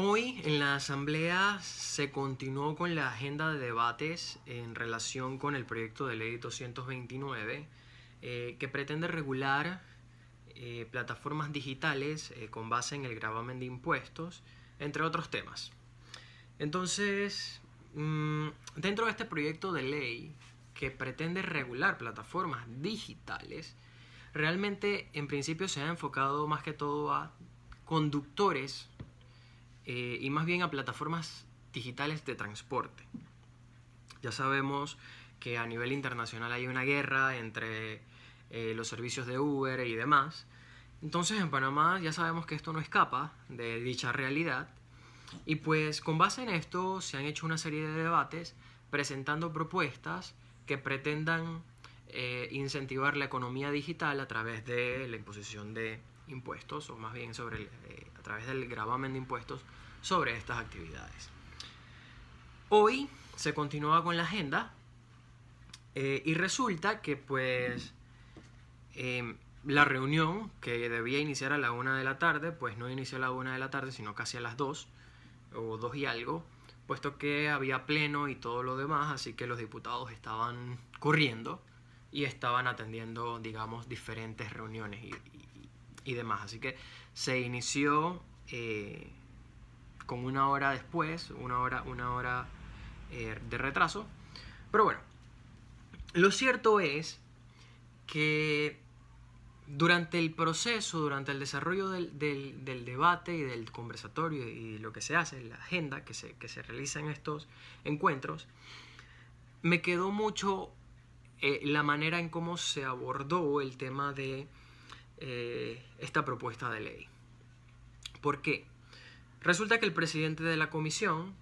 Hoy en la Asamblea se continuó con la agenda de debates en relación con el proyecto de ley 229 que pretende regular plataformas digitales con base en el gravamen de impuestos, entre otros temas. Entonces, dentro de este proyecto de ley que pretende regular plataformas digitales, realmente en principio se ha enfocado más que todo a conductores y más bien a plataformas digitales de transporte. Ya sabemos que a nivel internacional hay una guerra entre los servicios de Uber y demás. Entonces en Panamá ya sabemos que esto no escapa de dicha realidad. Y pues con base en esto se han hecho una serie de debates presentando propuestas que pretendan incentivar la economía digital a través de la imposición de impuestos, o más bien a través del gravamen de impuestos sobre estas actividades. Hoy se continúa con la agenda y resulta que pues la reunión que debía iniciar a la 1 de la tarde, pues no inició a la 1 de la tarde, sino casi a las 2 o 2 y algo, puesto que había pleno y todo lo demás, así que los diputados estaban corriendo y estaban atendiendo, digamos, diferentes reuniones y demás. Así que se inició con una hora después, una hora de retraso. Pero bueno, lo cierto es que durante el proceso, durante el desarrollo del debate y del conversatorio y lo que se hace, la agenda que se realiza en estos encuentros, me quedó mucho la manera en cómo se abordó el tema de esta propuesta de ley. ¿Por qué? Resulta que el presidente de la comisión,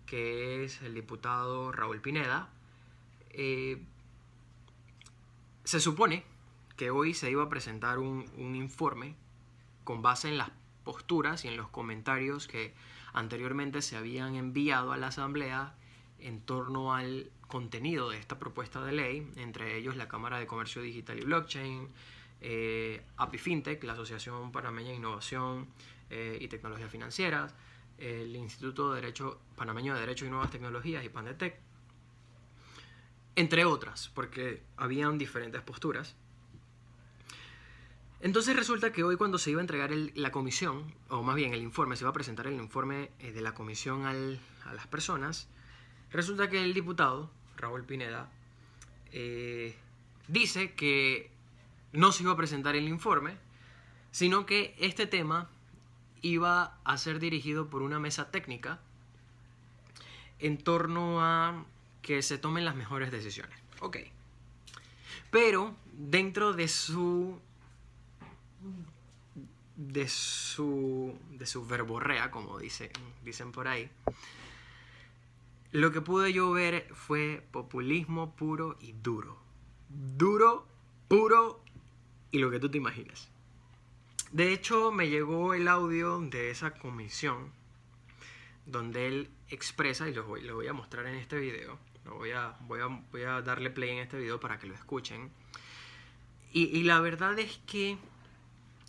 que es el diputado Raúl Pineda, se supone que hoy se iba a presentar un informe con base en las posturas y en los comentarios que anteriormente se habían enviado a la Asamblea en torno al contenido de esta propuesta de ley, entre ellos la Cámara de Comercio Digital y Blockchain, API FinTech, la Asociación Panameña de Innovación y Tecnologías Financieras, el Instituto Panameño de Derecho y Nuevas Tecnologías y PANDETEC, entre otras, porque habían diferentes posturas. Entonces resulta que hoy, cuando se iba a entregar la comisión, o más bien el informe, se iba a presentar el informe de la comisión a las personas, resulta que el diputado, Raúl Pineda, dice que no se iba a presentar el informe, sino que este tema iba a ser dirigido por una mesa técnica en torno a que se tomen las mejores decisiones. Ok. Pero dentro de su verborrea, como dicen por ahí, lo que pude yo ver fue populismo puro y duro. Duro, puro y lo que tú te imaginas. De hecho, me llegó el audio de esa comisión donde él expresa, y lo voy a mostrar en este video. Voy a darle play en este video para que lo escuchen. Y la verdad es que,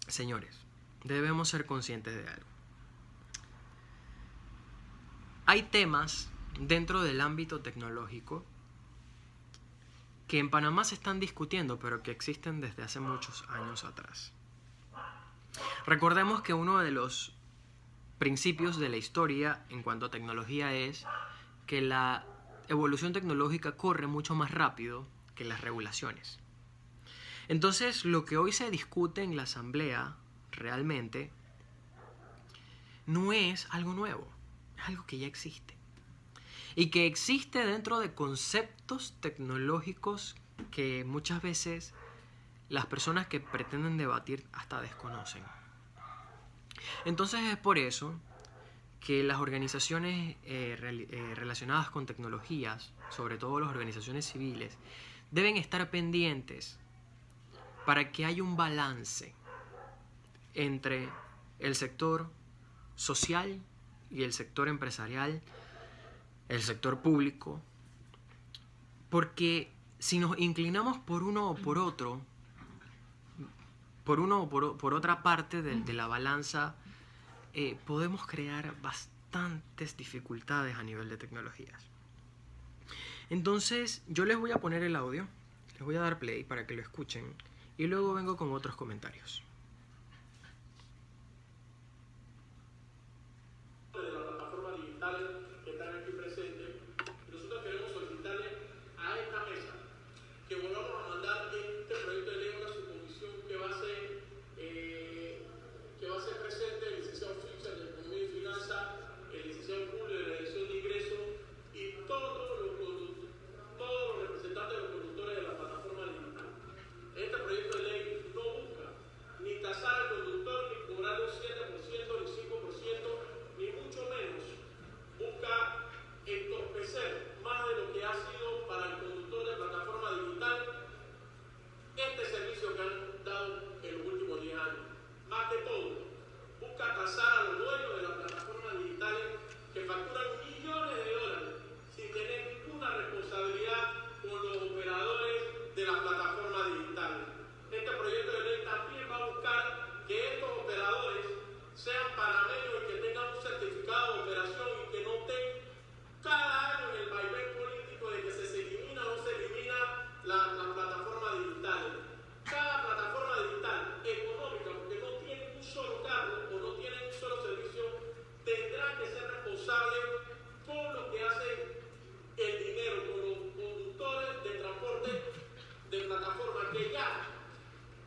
señores, debemos ser conscientes de algo. Hay temas dentro del ámbito tecnológico que en Panamá se están discutiendo, pero que existen desde hace muchos años atrás. Recordemos que uno de los principios de la historia en cuanto a tecnología es que la evolución tecnológica corre mucho más rápido que las regulaciones. Entonces, lo que hoy se discute en la Asamblea realmente no es algo nuevo, es algo que ya existe. Y que existe dentro de conceptos tecnológicos que muchas veces las personas que pretenden debatir hasta desconocen. Entonces es por eso que las organizaciones relacionadas con tecnologías, sobre todo las organizaciones civiles, deben estar pendientes para que haya un balance entre el sector social y el sector empresarial, el sector público, porque si nos inclinamos por uno o por otro, por otra parte de la balanza, podemos crear bastantes dificultades a nivel de tecnologías. Entonces yo les voy a poner el audio, les voy a dar play para que lo escuchen y luego vengo con otros comentarios. De las plataformas digitales que están aquí presentes, nosotros queremos solicitarle a esta mesa que volvamos a mandar este proyecto de ley a una subcomisión que va a ser presente el licenciado Fischer de Economía y Finanzas, el licenciado Julio de la Dirección de Ingresos y todos los representantes de los conductores de la plataforma digital. Este proyecto de ley no busca ni tasar al conductor, ni cobrarle un 7%, ni 5%, ni mucho menos busca entorpecer más de lo que ha sido para el conductor de plataforma digital este servicio que han dado en los últimos 10 años. Más que todo, busca tasar a los dueños de las plataformas digitales que facturan millones de dólares sin tener ninguna responsabilidad con los operadores de las plataformas digitales. Este proyecto de ley también va a buscar que estos operadores sean panameños y que tengan un certificado de operación y que no estén cada año en el vaivén político de que se elimina o no se elimina las plataformas digitales. Cada plataforma digital económica, porque no tiene un solo cargo o no tiene un solo servicio, tendrá que ser responsable por lo que hace el dinero con los conductores de transporte de plataformas que ya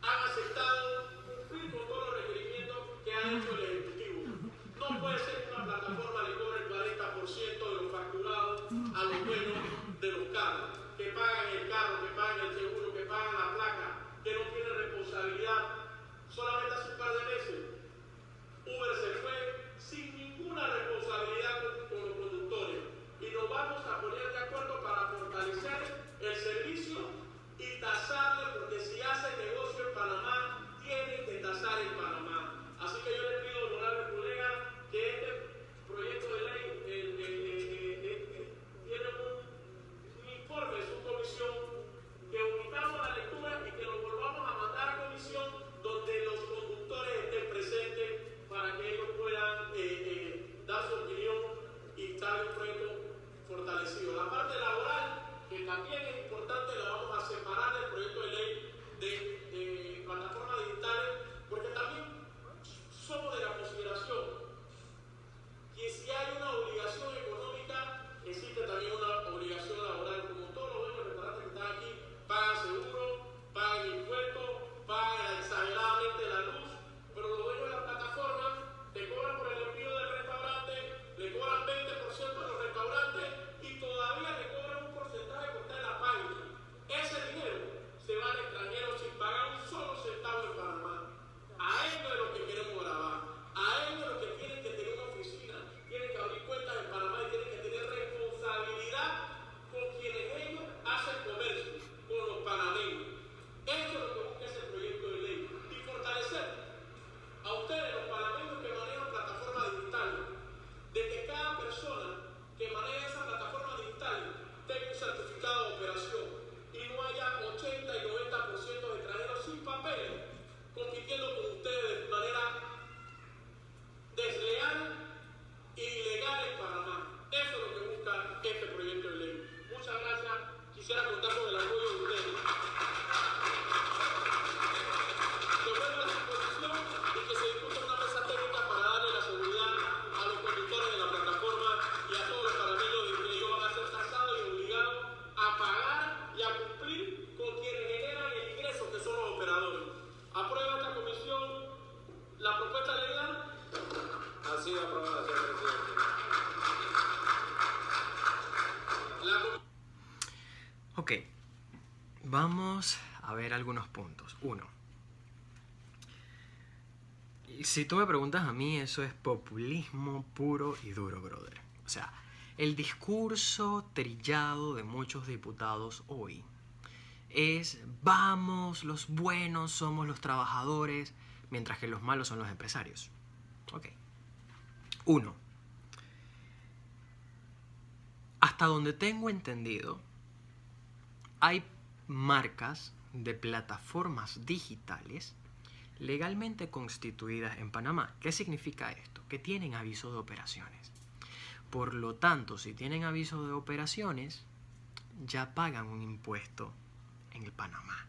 han aceptado cumplir con todos los requerimientos que ha hecho el Ejecutivo. No puede ser que una plataforma le cobre el 40% de los facturados a los dueños de los carros, que pagan el carro, que pagan el seguro, que pagan la placa, que no tienen responsabilidad. Solamente hace un par de meses, Uber se fue sin ninguna responsabilidad con los conductores. Y nos vamos a poner de acuerdo para fortalecer el servicio y tasarle, porque si hace negocio en Panamá, tiene que tasar en Panamá. Así que yo le pido, honorable colega, que este proyecto de ley tiene un informe de su comisión, que omitamos la lectura y que lo volvamos a mandar a comisión donde los conductores estén presentes para que ellos puedan dar su opinión y salga un proyecto fortalecido. La parte laboral, que también es importante, la vamos a separar del proyecto de ley de plataformas digitales, porque también somos de la consideración que si hay una obligación económica, existe también una obligación laboral. Como todos los dueños de restaurantes que están aquí, pagan seguro, pagan impuestos, pagan exageradamente la luz, pero los dueños de la plataforma te cobran por el envío del restaurante, le cobran 20% de los restaurantes y todavía le cobran un porcentaje por estar en la página. Ese dinero se va al extranjero sin pagar un solo centavo en Panamá. A ellos es lo que queremos grabar. A ellos es lo que tienen que tener una oficina, tienen que abrir cuentas en Panamá y tienen que tener responsabilidad con quienes ellos hacen comercio, con los panameños. Eso es lo que busca ese proyecto de ley. Y fortalecer a ustedes, los panameños que manejan plataformas digitales, de que cada persona que maneja esa plataforma digital tenga un certificado de operación y no haya 80 y 90% de extranjeros sin papeles compitiendo con ustedes de manera desleal e ilegal en Panamá. Eso es lo que busca este proyecto de ley. Muchas gracias. Quisiera contar con el apoyo de ustedes. Que vuelva a la disposición y que se discuta una mesa técnica para darle la seguridad a los conductores de la plataforma y a todos los panameños de que ellos van a ser tasados y obligados a pagar y a cumplir con quienes generan el ingreso, que son los operadores. ¿Aprueba esta comisión la propuesta legal? Ha sido aprobada, señor presidente. Ok, vamos a ver algunos puntos. Uno, si tú me preguntas a mí, eso es populismo puro y duro, brother. O sea, el discurso trillado de muchos diputados hoy es: vamos, los buenos somos los trabajadores, mientras que los malos son los empresarios. Ok. Uno, hasta donde tengo entendido, hay marcas de plataformas digitales legalmente constituidas en Panamá. ¿Qué significa esto? Que tienen aviso de operaciones. Por lo tanto, si tienen aviso de operaciones, ya pagan un impuesto en el Panamá.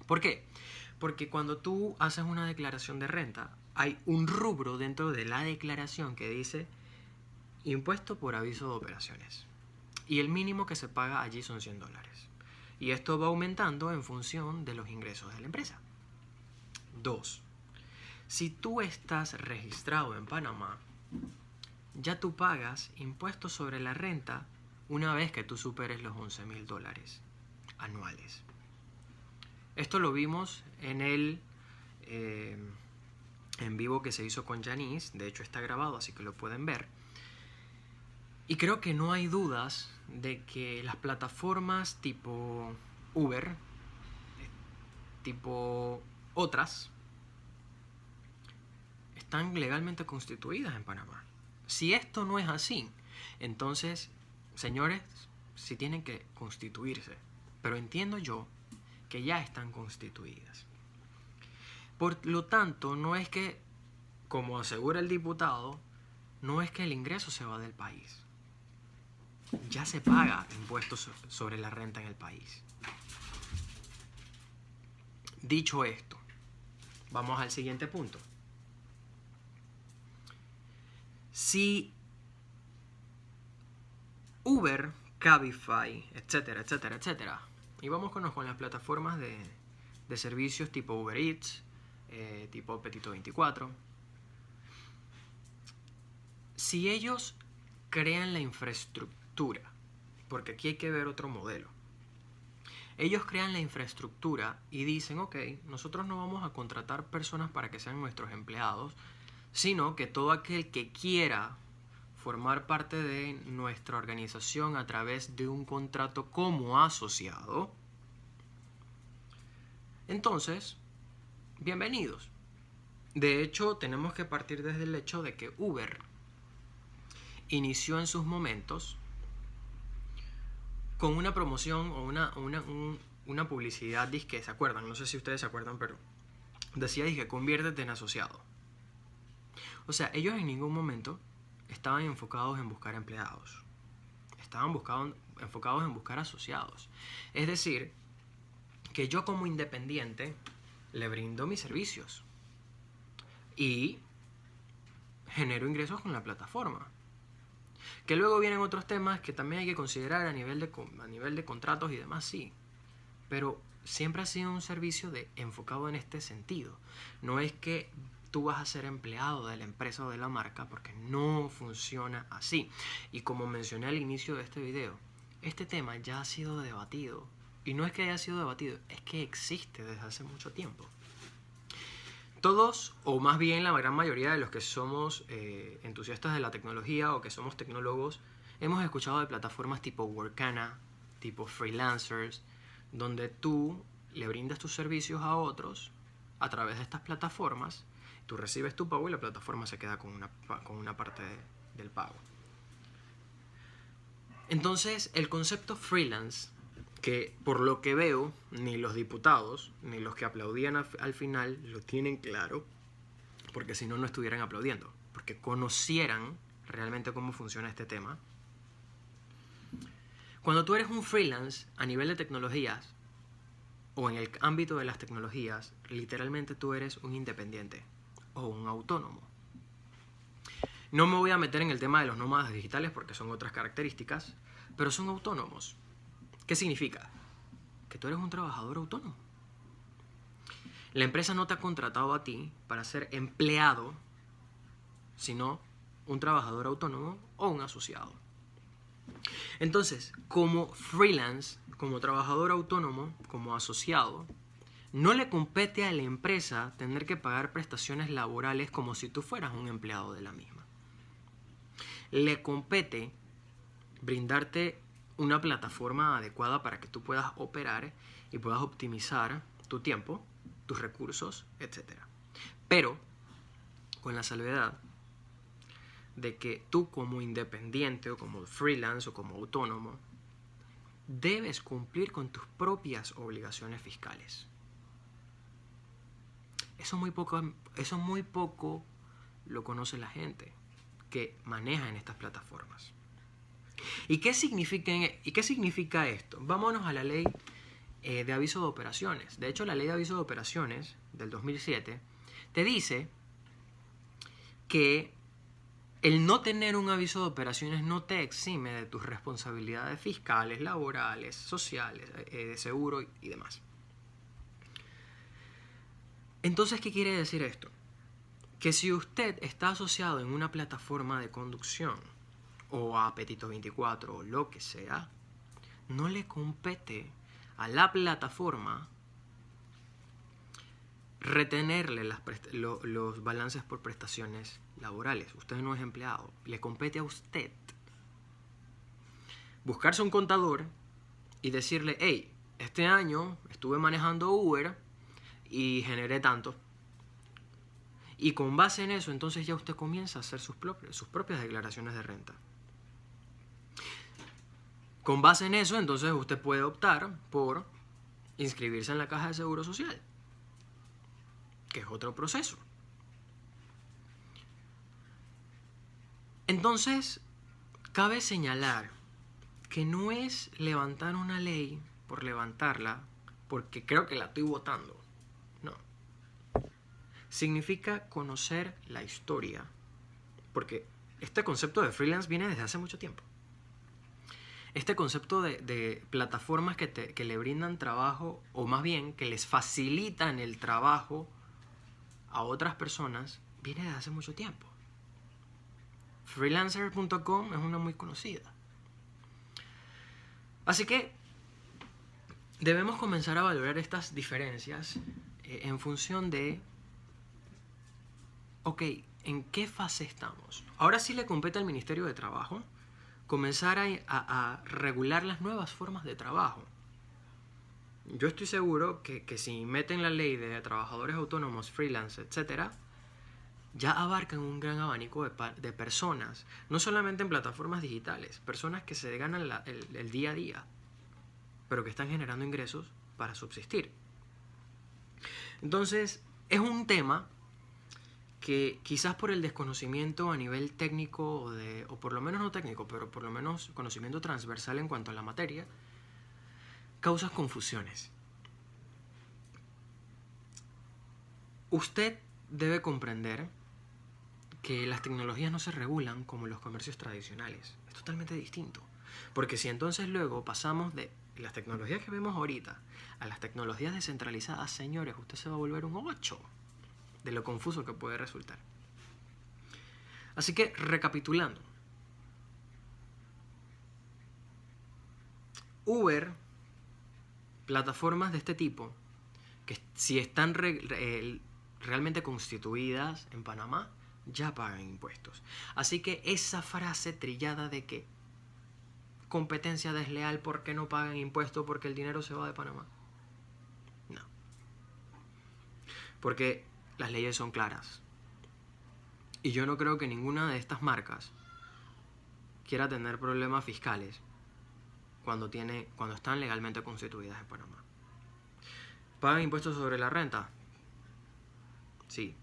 ¿Por qué? Porque cuando tú haces una declaración de renta, hay un rubro dentro de la declaración que dice impuesto por aviso de operaciones. Y el mínimo que se paga allí son $100. Y esto va aumentando en función de los ingresos de la empresa. 2. Si tú estás registrado en Panamá, ya tú pagas impuestos sobre la renta una vez que tú superes los $11,000 anuales. Esto lo vimos en el en vivo que se hizo con Janice. De hecho está grabado, así que lo pueden ver. Y creo que no hay dudas de que las plataformas tipo Uber, tipo otras, están legalmente constituidas en Panamá. Si esto no es así, entonces, señores, sí tienen que constituirse. Pero entiendo yo que ya están constituidas. Por lo tanto, no es que, como asegura el diputado, no es que el ingreso se va del país. Ya se paga impuestos sobre la renta en el país. Dicho esto, vamos al siguiente punto. Si Uber, Cabify, etcétera, etcétera, etcétera, y vamos con las plataformas de servicios tipo Uber Eats, tipo Apetito 24, si ellos crean la infraestructura, porque aquí hay que ver otro modelo, ellos crean la infraestructura y dicen, ok, nosotros no vamos a contratar personas para que sean nuestros empleados, sino que todo aquel que quiera formar parte de nuestra organización a través de un contrato como asociado, entonces, bienvenidos. De hecho, tenemos que partir desde el hecho de que Uber inició en sus momentos con una promoción o una publicidad disque, ¿se acuerdan? No sé si ustedes se acuerdan, pero decía disque, conviértete en asociado. O sea, ellos en ningún momento estaban enfocados en buscar empleados. Estaban enfocados en buscar asociados. Es decir, que yo como independiente le brindo mis servicios y genero ingresos con la plataforma. Que luego vienen otros temas que también hay que considerar a nivel de contratos y demás, sí. Pero siempre ha sido un servicio enfocado en este sentido. No es que tú vas a ser empleado de la empresa o de la marca, porque no funciona así. Y como mencioné al inicio de este video, este tema ya ha sido debatido. Y no es que haya sido debatido, es que existe desde hace mucho tiempo. Todos, o más bien la gran mayoría de los que somos entusiastas de la tecnología o que somos tecnólogos, hemos escuchado de plataformas tipo Workana, tipo Freelancers, donde tú le brindas tus servicios a otros a través de estas plataformas, tú recibes tu pago y la plataforma se queda con una parte del pago. Entonces, el concepto freelance, que por lo que veo, ni los diputados, ni los que aplaudían al final lo tienen claro, porque si no, no estuvieran aplaudiendo, porque conocieran realmente cómo funciona este tema. Cuando tú eres un freelance a nivel de tecnologías, o en el ámbito de las tecnologías, literalmente tú eres un independiente o un autónomo. No me voy a meter en el tema de los nómadas digitales porque son otras características, pero son autónomos. ¿Qué significa? Que tú eres un trabajador autónomo. La empresa no te ha contratado a ti para ser empleado, sino un trabajador autónomo o un asociado. Entonces, como freelance, como trabajador autónomo, como asociado, no le compete a la empresa tener que pagar prestaciones laborales como si tú fueras un empleado de la misma. Le compete brindarte una plataforma adecuada para que tú puedas operar y puedas optimizar tu tiempo, tus recursos, etc. Pero con la salvedad de que tú como independiente o como freelance o como autónomo debes cumplir con tus propias obligaciones fiscales. Eso muy poco lo conoce la gente. que manejan estas plataformas. ¿Y qué significa esto? Vámonos a la ley de aviso de operaciones. De hecho, la ley de aviso de operaciones del 2007 te dice que el no tener un aviso de operaciones no te exime de tus responsabilidades fiscales, laborales, sociales, de seguro y demás. Entonces, ¿qué quiere decir esto? Que si usted está asociado en una plataforma de conducción o a Apetito 24 o lo que sea, no le compete a la plataforma retenerle los balances por prestaciones laborales. Usted no es empleado, le compete a usted buscarse un contador y decirle: hey, este año estuve manejando Uber y generé tanto. Y con base en eso, entonces ya usted comienza a hacer sus propias declaraciones de renta. Con base en eso, entonces usted puede optar por inscribirse en la Caja de Seguro Social, que es otro proceso. Entonces, cabe señalar que no es levantar una ley por levantarla, porque creo que la estoy votando. No. Significa conocer la historia, porque este concepto de freelance viene desde hace mucho tiempo. Este concepto de plataformas que le brindan trabajo, o más bien que les facilitan el trabajo a otras personas, viene desde hace mucho tiempo. Freelancer.com es una muy conocida. Así que debemos comenzar a valorar estas diferencias en función de, ok, ¿en qué fase estamos? Ahora sí le compete al Ministerio de Trabajo comenzar a regular las nuevas formas de trabajo. Yo estoy seguro que si meten la ley de trabajadores autónomos, freelance, etc., ya abarcan un gran abanico de personas, no solamente en plataformas digitales, personas que se ganan el día a día, pero que están generando ingresos para subsistir. Entonces, es un tema que quizás por el desconocimiento a nivel técnico, o por lo menos no técnico, pero por lo menos conocimiento transversal en cuanto a la materia, causa confusiones. Usted debe comprender que las tecnologías no se regulan como los comercios tradicionales. Es totalmente distinto. Porque si entonces luego pasamos de las tecnologías que vemos ahorita a las tecnologías descentralizadas, señores, usted se va a volver un 8 de lo confuso que puede resultar. Así que, recapitulando. Uber, plataformas de este tipo, que si están realmente constituidas en Panamá, ya pagan impuestos. Así que esa frase trillada de que competencia desleal porque no pagan impuestos porque el dinero se va de Panamá, no. Porque las leyes son claras. Y yo no creo que ninguna de estas marcas quiera tener problemas fiscales cuando están legalmente constituidas en Panamá. ¿Pagan impuestos sobre la renta? Sí.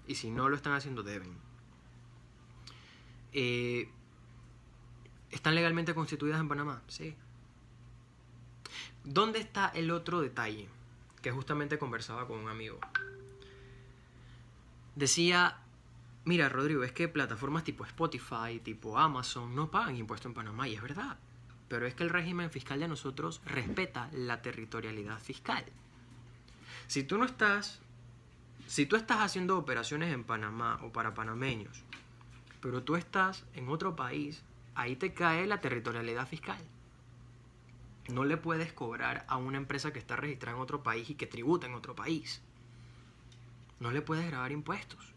Y si no lo están haciendo, deben. ¿Están legalmente constituidas en Panamá? Sí. ¿Dónde está el otro detalle? Que justamente conversaba con un amigo. Decía: mira, Rodrigo, es que plataformas tipo Spotify, tipo Amazon, no pagan impuesto en Panamá, y es verdad. Pero es que el régimen fiscal de nosotros respeta la territorialidad fiscal. Si tú estás haciendo operaciones en Panamá o para panameños, pero tú estás en otro país, ahí te cae la territorialidad fiscal. No le puedes cobrar a una empresa que está registrada en otro país y que tributa en otro país. No le puedes grabar impuestos.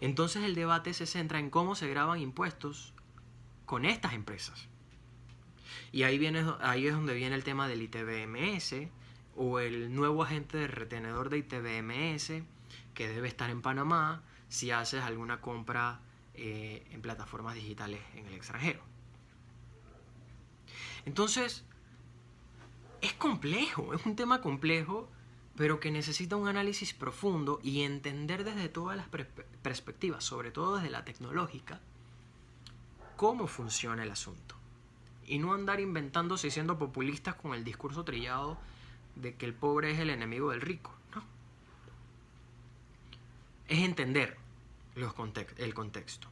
Entonces el debate se centra en cómo se graban impuestos con estas empresas. Y ahí es donde viene el tema del ITBMS o el nuevo agente de retenedor de ITBMS que debe estar en Panamá si haces alguna compra en plataformas digitales en el extranjero. Entonces, es complejo, es un tema complejo, pero que necesita un análisis profundo y entender desde todas las perspectivas, sobre todo desde la tecnológica, cómo funciona el asunto. Y no andar inventándose y siendo populistas con el discurso trillado de que el pobre es el enemigo del rico. No. Es entender el contexto.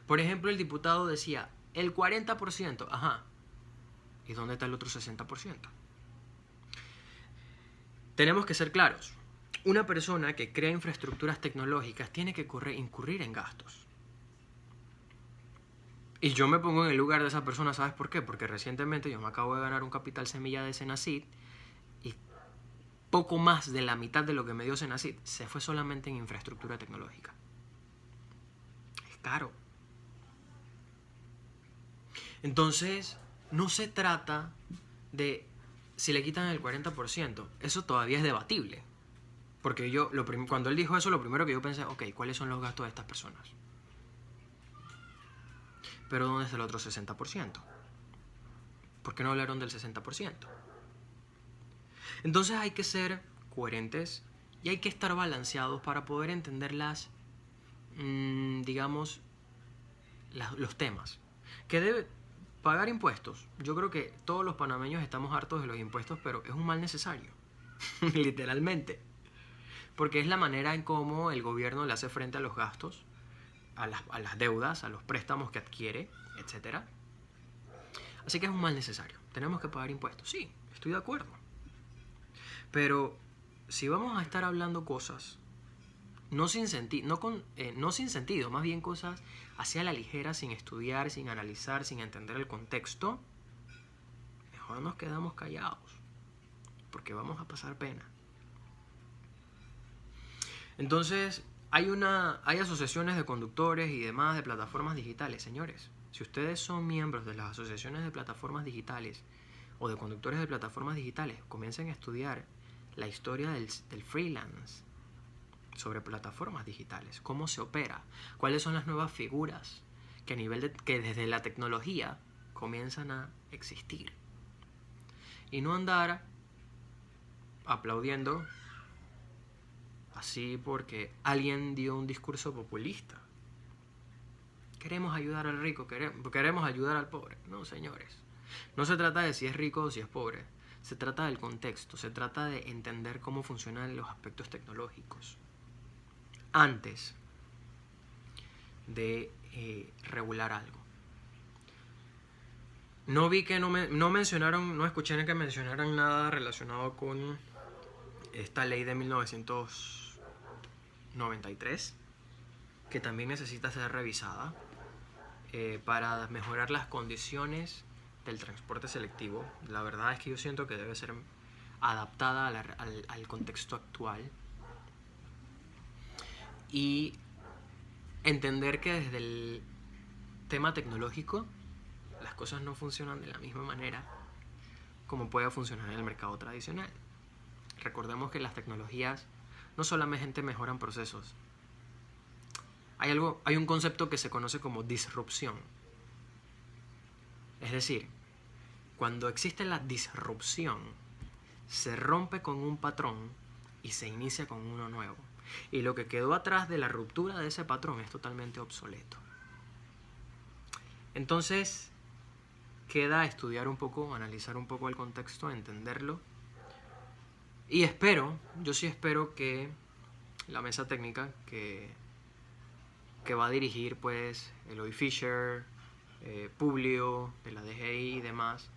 Por ejemplo, el diputado decía, el 40%, ajá. ¿Y dónde está el otro 60%? Tenemos que ser claros. Una persona que crea infraestructuras tecnológicas tiene que incurrir en gastos. Y yo me pongo en el lugar de esa persona, ¿sabes por qué? Porque recientemente yo me acabo de ganar un capital semilla de Senacid y poco más de la mitad de lo que me dio Senacid se fue solamente en infraestructura tecnológica. Es caro. Entonces, no se trata de si le quitan el 40%. Eso todavía es debatible. Porque yo, cuando él dijo eso, lo primero que yo pensé, ok, ¿cuáles son los gastos de estas personas? Pero ¿dónde está el otro 60%? ¿Por qué no hablaron del 60%? Entonces hay que ser coherentes y hay que estar balanceados para poder entender digamos, los temas. ¿Que debe pagar impuestos? Yo creo que todos los panameños estamos hartos de los impuestos, pero es un mal necesario. Literalmente. Porque es la manera en cómo el gobierno le hace frente a los gastos, a las deudas, a los préstamos que adquiere, etc. Así que es un mal necesario. ¿Tenemos que pagar impuestos? Sí, estoy de acuerdo. Pero si vamos a estar hablando cosas no sin sentido, más bien cosas hacia la ligera, sin estudiar, sin analizar, sin entender el contexto, mejor nos quedamos callados, porque vamos a pasar pena. Entonces, hay asociaciones de conductores y demás de plataformas digitales. Señores, si ustedes son miembros de las asociaciones de plataformas digitales o de conductores de plataformas digitales, comiencen a estudiar la historia del freelance sobre plataformas digitales, cómo se opera, cuáles son las nuevas figuras que desde la tecnología comienzan a existir. Y no andar aplaudiendo así porque alguien dio un discurso populista. Queremos ayudar al rico, queremos ayudar al pobre. No, señores. No se trata de si es rico o si es pobre. Se trata del contexto, se trata de entender cómo funcionan los aspectos tecnológicos antes de regular algo. No vi que no escuché que mencionaran nada relacionado con esta ley de 1993, que también necesita ser revisada para mejorar las condiciones del transporte selectivo. La verdad es que yo siento que debe ser adaptada al contexto actual y entender que desde el tema tecnológico las cosas no funcionan de la misma manera como puede funcionar en el mercado tradicional. Recordemos que las tecnologías no solamente mejoran procesos. Hay un concepto que se conoce como disrupción. Es decir, cuando existe la disrupción, se rompe con un patrón y se inicia con uno nuevo. Y lo que quedó atrás de la ruptura de ese patrón es totalmente obsoleto. Entonces, queda estudiar un poco, analizar un poco el contexto, entenderlo. Y yo sí espero que la mesa técnica que va a dirigir pues Eloy Fisher, Publio, de la DGI y demás,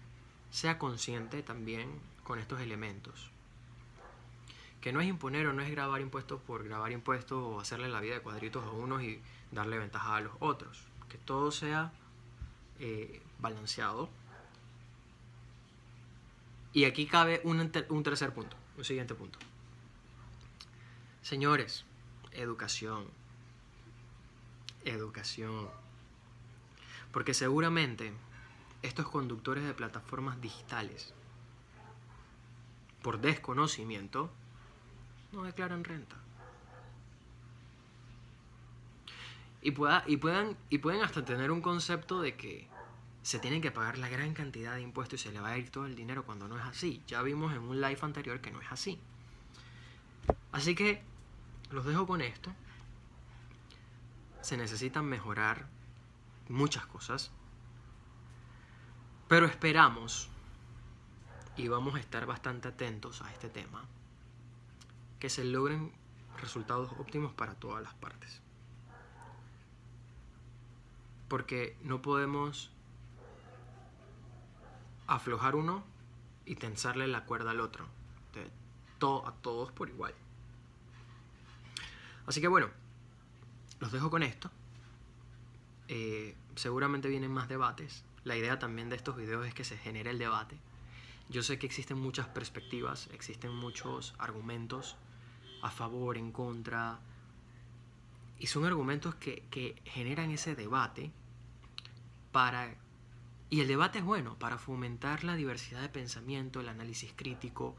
sea consciente también con estos elementos. Que no es imponer o no es grabar impuestos por grabar impuestos o hacerle la vida de cuadritos a unos y darle ventaja a los otros. Que todo sea balanceado. Y aquí cabe un tercer punto, un siguiente punto. Señores, educación. Porque seguramente estos conductores de plataformas digitales, por desconocimiento, no declaran renta. Y pueden hasta tener un concepto de que se tienen que pagar la gran cantidad de impuestos y se le va a ir todo el dinero cuando no es así. Ya vimos en un live anterior que no es así. Así que los dejo con esto. Se necesitan mejorar muchas cosas. Pero esperamos, y vamos a estar bastante atentos a este tema, que se logren resultados óptimos para todas las partes. Porque no podemos aflojar uno y tensarle la cuerda al otro. A todos por igual. Así que bueno, los dejo con esto. Seguramente vienen más debates. La idea también de estos videos es que se genere el debate. Yo sé que existen muchas perspectivas, existen muchos argumentos a favor, en contra, y son argumentos que generan ese debate y el debate es bueno para fomentar la diversidad de pensamiento, el análisis crítico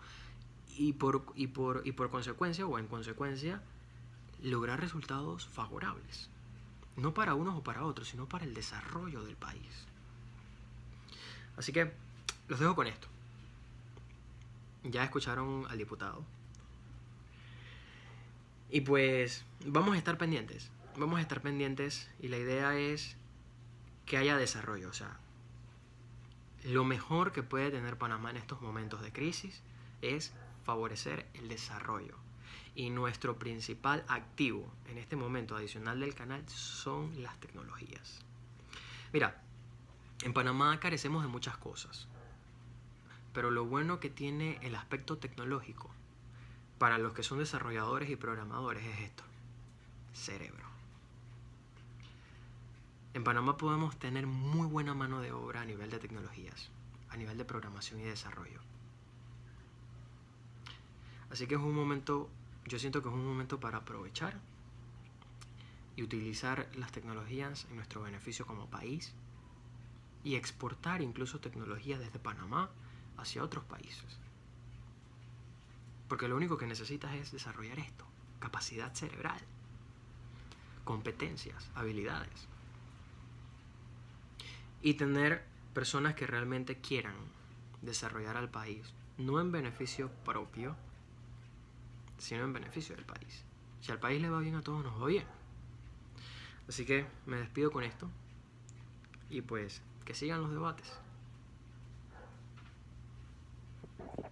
y por consecuencia o en consecuencia lograr resultados favorables. No para unos o para otros, sino para el desarrollo del país. Así que los dejo con esto. Ya escucharon al diputado. Y pues vamos a estar pendientes. Vamos a estar pendientes y la idea es que haya desarrollo. O sea, lo mejor que puede tener Panamá en estos momentos de crisis es favorecer el desarrollo. Y nuestro principal activo en este momento adicional del canal son las tecnologías. Mira, en Panamá carecemos de muchas cosas, pero lo bueno que tiene el aspecto tecnológico para los que son desarrolladores y programadores es esto: cerebro. En Panamá podemos tener muy buena mano de obra a nivel de tecnologías, a nivel de programación y desarrollo. Así que yo siento que es un momento para aprovechar y utilizar las tecnologías en nuestro beneficio como país y exportar incluso tecnologías desde Panamá hacia otros países. Porque lo único que necesitas es desarrollar esto: capacidad cerebral, competencias, habilidades. Y tener personas que realmente quieran desarrollar al país, no en beneficio propio, sino en beneficio del país. Si al país le va bien, a todos nos va bien. Así que me despido con esto y pues que sigan los debates.